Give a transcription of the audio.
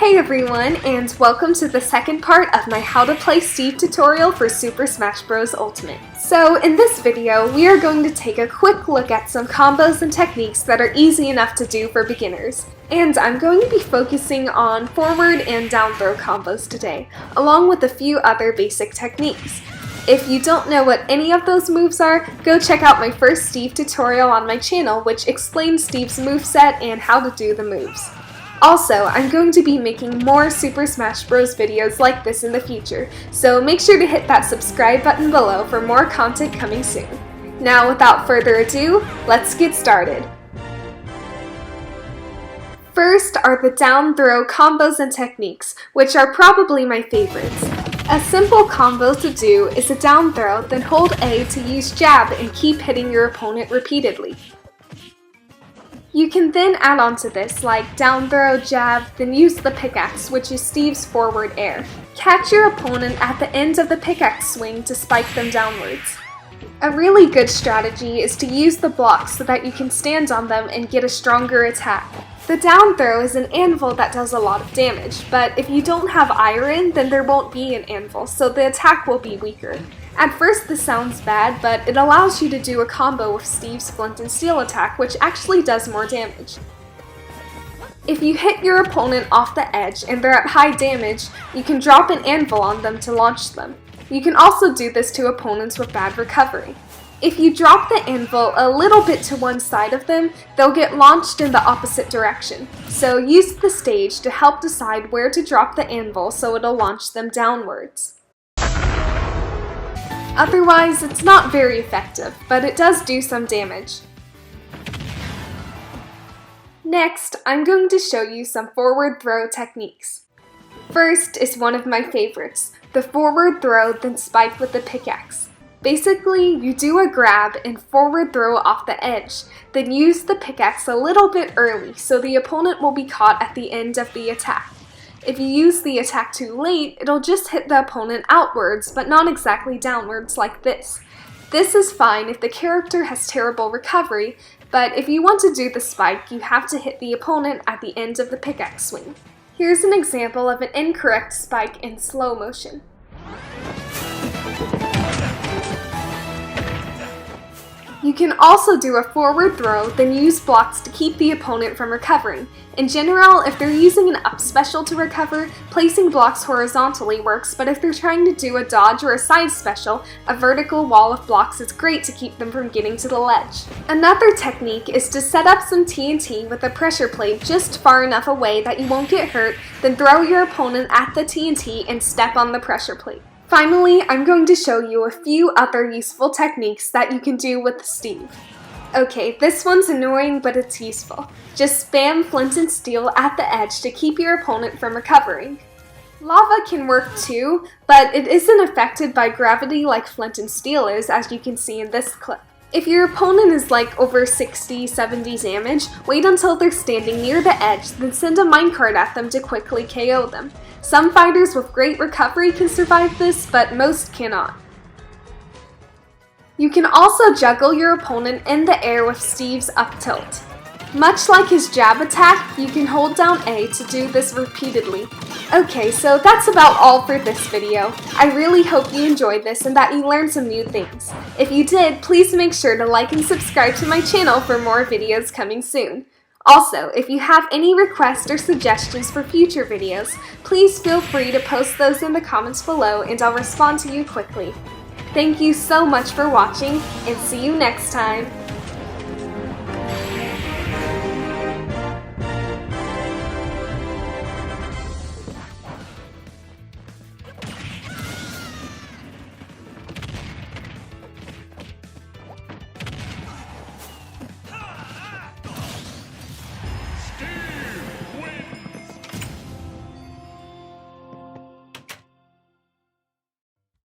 Hey everyone, and welcome to the second part of my How to Play Steve tutorial for Super Smash Bros. Ultimate. So in this video, we are going to take a quick look at some combos and techniques that are easy enough to do for beginners. And I'm going to be focusing on forward and down throw combos today, along with a few other basic techniques. If you don't know what any of those moves are, go check out my first Steve tutorial on my channel, which explains Steve's moveset and how to do the moves. Also, I'm going to be making more Super Smash Bros. Videos like this in the future, so make sure to hit that subscribe button below for more content coming soon. Now, without further ado, let's get started. First are the down throw combos and techniques, which are probably my favorites. A simple combo to do is a down throw, then hold A to use jab and keep hitting your opponent repeatedly. You can then add on to this, like down throw, jab, then use the pickaxe, which is Steve's forward air. Catch your opponent at the end of the pickaxe swing to spike them downwards. A really good strategy is to use the blocks so that you can stand on them and get a stronger attack. The down throw is an anvil that does a lot of damage, but if you don't have iron, then there won't be an anvil, so the attack will be weaker. At first this sounds bad, but it allows you to do a combo with Steve's flint and steel attack, which actually does more damage. If you hit your opponent off the edge and they're at high damage, you can drop an anvil on them to launch them. You can also do this to opponents with bad recovery. If you drop the anvil a little bit to one side of them, they'll get launched in the opposite direction. So use the stage to help decide where to drop the anvil so it'll launch them downwards. Otherwise, it's not very effective, but it does do some damage. Next, I'm going to show you some forward throw techniques. First is one of my favorites, the forward throw then spike with the pickaxe. Basically, you do a grab and forward throw off the edge, then use the pickaxe a little bit early so the opponent will be caught at the end of the attack. If you use the attack too late, it'll just hit the opponent outwards, but not exactly downwards like this. This is fine if the character has terrible recovery, but if you want to do the spike, you have to hit the opponent at the end of the pickaxe swing. Here's an example of an incorrect spike in slow motion. You can also do a forward throw, then use blocks to keep the opponent from recovering. In general, if they're using an up special to recover, placing blocks horizontally works, but if they're trying to do a dodge or a side special, a vertical wall of blocks is great to keep them from getting to the ledge. Another technique is to set up some TNT with a pressure plate just far enough away that you won't get hurt, then throw your opponent at the TNT and step on the pressure plate. Finally, I'm going to show you a few other useful techniques that you can do with Steve. Okay, this one's annoying, but it's useful. Just spam flint and steel at the edge to keep your opponent from recovering. Lava can work too, but it isn't affected by gravity like flint and steel is, as you can see in this clip. If your opponent is like over 60-70 damage, wait until they're standing near the edge, then send a minecart at them to quickly KO them. Some fighters with great recovery can survive this, but most cannot. You can also juggle your opponent in the air with Steve's up tilt. Much like his jab attack, you can hold down A to do this repeatedly. Okay, so that's about all for this video. I really hope you enjoyed this and that you learned some new things. If you did, please make sure to like and subscribe to my channel for more videos coming soon. Also, if you have any requests or suggestions for future videos, please feel free to post those in the comments below and I'll respond to you quickly. Thank you so much for watching, and see you next time!